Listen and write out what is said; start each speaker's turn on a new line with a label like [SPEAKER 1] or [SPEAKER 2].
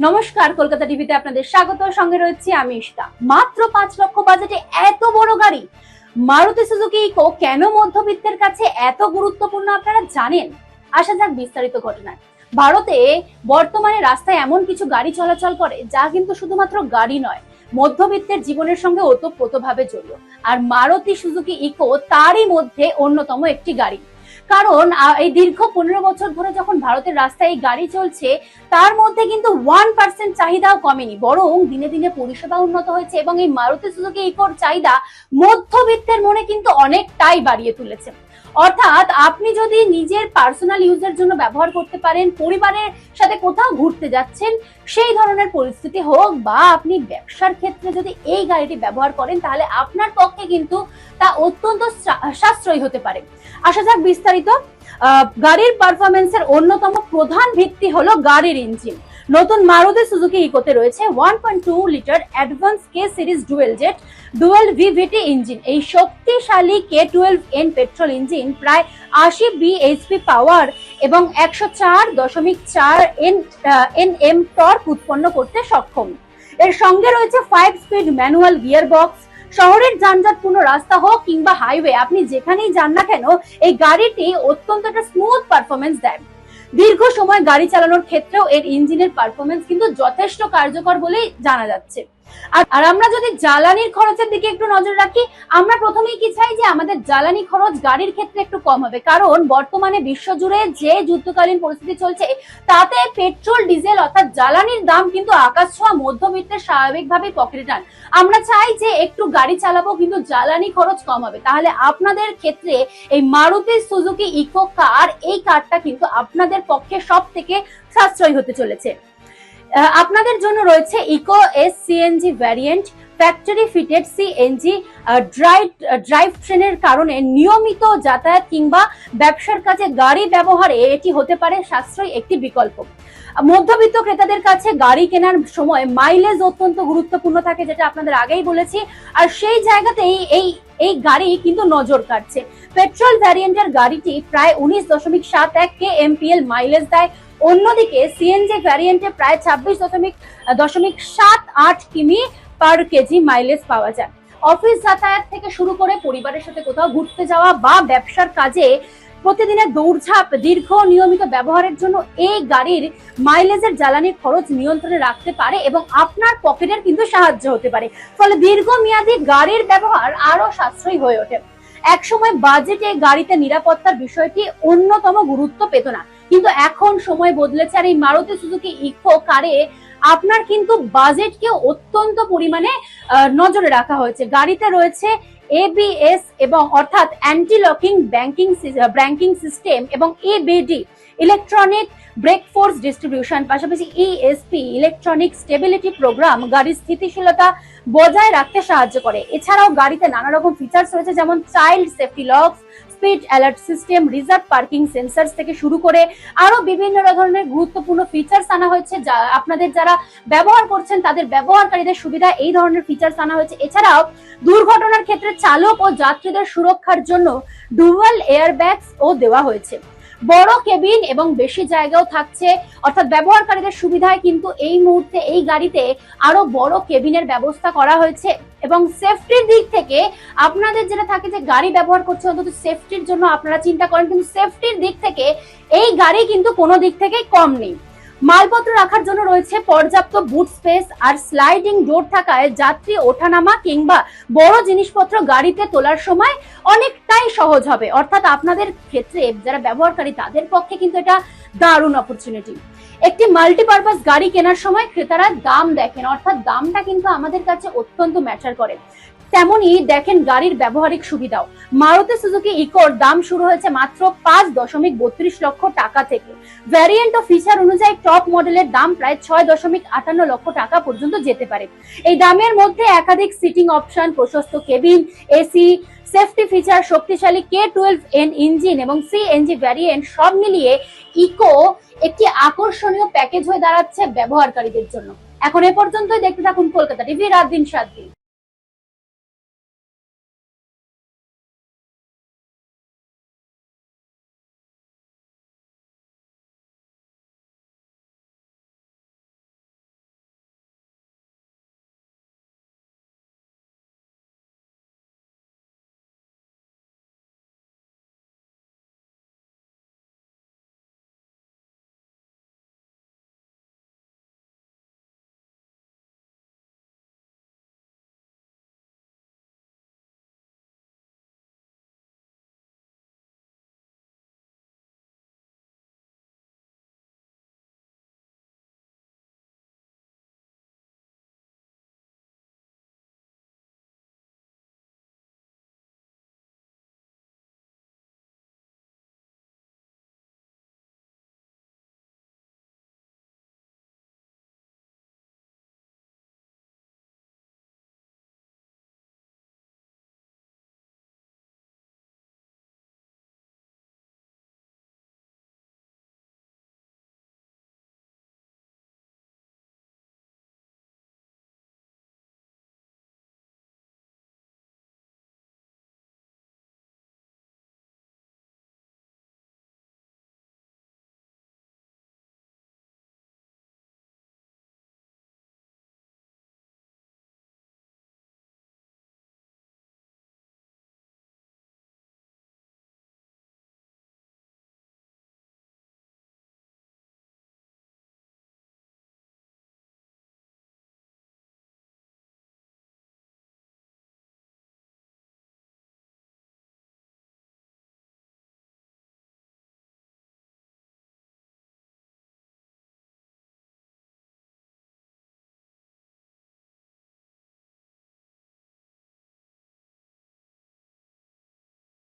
[SPEAKER 1] নমস্কার, কলকাতা টিভিতে আপনাদের স্বাগত। সঙ্গে রয়েছে আমি ইশতা। মাত্র 5 লক্ষ বাজেটে এত বড় গাড়ি মারুতি সুজুকি ইকো কেন মধ্যবিত্তের কাছে এত গুরুত্বপূর্ণ আপনারা জানেন? আসা যাক বিস্তারিত ঘটনায়। ভারতে বর্তমানে রাস্তায় এমন কিছু গাড়ি চলাচল করে যা কিন্তু শুধুমাত্র গাড়ি নয়, মধ্যবিত্তের জীবনের সঙ্গে ওতপ্রোতভাবে জড়িত। আর মারুতি সুজুকি ইকো তারই মধ্যে অন্যতম একটি গাড়ি। কারণ এই দীর্ঘ 15 বছর ধরে যখন ভারতের রাস্তায় এই গাড়ি চলছে, তার মধ্যে কিন্তু 1% চাহিদাও কমেনি, বরং দিনে দিনে পরিষেবা উন্নত হয়েছে এবং এই মারুতি সুজুকি ইকোর চাহিদা মধ্যবিত্তের মনে কিন্তু অনেকটাই বাড়িয়ে তুলেছে। অর্থাৎ আপনি যদি নিজের পার্সোনাল ইউজের জন্য ব্যবহার করতে পারেন, পরিবারের সাথে কোথাও ঘুরতে যাচ্ছেন সেই ধরনের পরিস্থিতি হোক, বা আপনি ব্যবসার ক্ষেত্রে যদি এই গাড়িটি ব্যবহার করেন, তাহলে আপনার পক্ষে কিন্তু তা অত্যন্ত সাশ্রয়ী হতে পারে। আসা যাক বিস্তারিত। গাড়ির পারফরমেন্সের অন্যতম প্রধান ভিত্তি হলো গাড়ির ইঞ্জিন। নতুন মারুতি সুজুকি ইকোতে রয়েছে 1.2 লিটার অ্যাডভান্স কে সিরিজ ডুয়েল ভিভিটি ইঞ্জিন। এই শক্তিশালী K12N পেট্রোল ইঞ্জিন প্রায় 80 বিএইচপি পাওয়ার এবং 104.4 Nm টর্ক উৎপন্ন করতে সক্ষম। এর সঙ্গে রয়েছে 5 স্পিড ম্যানুয়াল গিয়ার বক্স। শহরের যানজটপূর্ণ রাস্তা হোক কিংবা হাইওয়ে, আপনি যেখানেই যান না কেন, এই গাড়িটি অত্যন্ত একটা স্মুথ পারফরমেন্স দেয়। দীর্ঘ সময় গাড়ি চালানোর ক্ষেত্রেও এর ইঞ্জিনের পারফরমেন্স কিন্তু যথেষ্ট কার্যকর বলেই জানা যাচ্ছে। আর আমরা যদি জ্বালানির খরচের দিকে একটু নজর রাখি, আমরা প্রথমেই কি চাই যে আমাদের জ্বালানি খরচ গাড়ির ক্ষেত্রে একটু কম হবে। কারণ বর্তমানে বিশ্বজুড়ে যে যুদ্ধকালীন পরিস্থিতি চলছে, তাতে পেট্রোল ডিজেল অর্থাৎ জ্বালানির দাম কিন্তু আকাশ ছোঁয়া। মধ্যবিত্তের স্বাভাবিকভাবেই পকেটে টান। আমরা চাই যে একটু গাড়ি চালাবো কিন্তু জ্বালানি খরচ কম হবে। তাহলে আপনাদের ক্ষেত্রে এই মারুতি সুজুকি ইকো কার, এই কারটা কিন্তু আপনাদের পক্ষে সব থেকে সাশ্রয়ী হতে চলেছে। আপনাদের জন্য রয়েছে Eeco S CNG variant. Factory fitted CNG drive ট্রেনের কারণে নিয়মিত যাতায়াত কিংবা ব্যবসার কাজে গাড়ি ব্যবহারে এটি হতে পারে সাশ্রয়ী একটি বিকল্প। মধ্যবিত্ত ক্রেতাদের কাছে গাড়ি কেনার সময় মাইলেজ অত্যন্ত গুরুত্বপূর্ণ থাকে, যেটা আপনাদের আগেই বলেছি। আর সেই জায়গাতেই এই গাড়ি কিন্তু নজর কাটছে। পেট্রোল ভ্যারিয়েন্টের গাড়িটি প্রায় 19.71 kmpl মাইলেজ দেয়। অন্যদিকে সিএনজি ভ্যারিয়েন্টে প্রায় 26.78 কিমি পার কেজি মাইলেজ পাওয়া যায়। অফিস যাতায়াত থেকে শুরু করে পরিবারের সাথে কোথাও ঘুরতে যাওয়া বা ব্যবসার কাজে প্রতিদিনের দৌড়ঝাঁপ, দীর্ঘ নিয়মিত ব্যবহারের জন্য এই গাড়ির মাইলেজের জ্বালানির খরচ নিয়ন্ত্রণে রাখতে পারে এবং আপনার পকেটের কিন্তু সাহায্য হতে পারে। ফলে দীর্ঘমেয়াদী গাড়ির ব্যবহার আরো সাশ্রয়ী হয়ে ওঠে। একসময় বাজেটে গাড়িতে নিরাপত্তার বিষয়টি অন্যতম গুরুত্ব পেত না, কিন্তু এখন সময় বদলেছে। আর এই মারুতি সুজুকি ইকো কারে আপনার কিন্তু বাজেটকে অত্যন্ত পরিমাণে নজরে রাখা হয়েছে। গাড়িতে রয়েছে ABS এবং অর্থাৎ অ্যান্টি লকিং ব্রেকিং সিস্টেম এবং EBD electronic brake force distribution, পাশাপাশি ESP ইলেকট্রনিক স্টেবিলিটি প্রোগ্রাম গাড়ির স্থিতিশীলতা বজায় রাখতে সাহায্য করে। এছাড়াও গাড়িতে নানা রকম ফিচার্স রয়েছে, যেমন child safety locks, speed alert system, reserve parking sensors থেকে শুরু করে আরো বিভিন্ন ধরনের গুরুত্বপূর্ণ ফিচার্স আনা হয়েছে, যা আপনাদের যারা ব্যবহার করছেন তাদের ব্যবহারকারীদের সুবিধা এই ধরনের ফিচার্স আনা হয়েছে। এছাড়াও দুর্ঘটনার ক্ষেত্রে চালক ও যাত্রীদের সুরক্ষার জন্য ডুয়াল এয়ারব্যাগস ও দেওয়া হয়েছে। বড় কেবিন এবং বেশি জায়গাও থাকছে, অর্থাৎ ব্যবহারকারীদের সুবিধায় কিন্তু এই মুহূর্তে এই গাড়িতে আরো বড় কেবিনের ব্যবস্থা করা হয়েছে। এবং সেফটির দিক থেকে আপনাদের যেটা থাকে যে গাড়ি ব্যবহার করছে অন্তত সেফটির জন্য আপনারা চিন্তা করেন, কিন্তু সেফটির দিক থেকে এই গাড়ি কিন্তু কোনো দিক থেকে কম নেই। মালপত্র রাখার জন্য রয়েছে পর্যাপ্ত বুট স্পেস, আর স্লাইডিং ডোর থাকায় যাত্রী ওঠানামা কিংবা বড় জিনিসপত্র গাড়িতে তোলার সময় অনেকটাই সহজ হবে। অর্থাৎ আপনাদের ক্ষেত্রে যারা ব্যবহারকারী তাদের পক্ষে কিন্তু এটা দারুণ অপরচুনিটি। একটি মাল্টিপারপাস গাড়ি কেনার সময় ক্রেতারা দাম দেখেন, অর্থাৎ দামটা কিন্তু আমাদের কাছে অত্যন্ত ম্যাটার করে। তেমনি দেখেন গাড়ির ব্যবহারিক সুবিধাও। মারুতি সুজুকি ইকোর দাম শুরু হয়েছে মাত্র 5.32 লক্ষ টাকা থেকে। ভ্যারিয়েন্ট ও ফিচার অনুযায়ী টপ মডেলের দাম প্রায় 6.58 লক্ষ টাকা পর্যন্ত যেতে পারে। এই দামের মধ্যে একাধিক সিটিং অপশন, প্রশস্ত কেবিন, এসি, সেফটি ফিচার, শক্তিশালী K12N ইঞ্জিন এবং সিএনজি ভ্যারিয়েন্ট সব মিলিয়ে ইকো একটি আকর্ষণীয় প্যাকেজ হয়ে দাঁড়াচ্ছে ব্যবহারকারীদের জন্য। এখন এ পর্যন্তই। দেখতে থাকুন কলকাতা টিভি রাত দিন 7 দিন।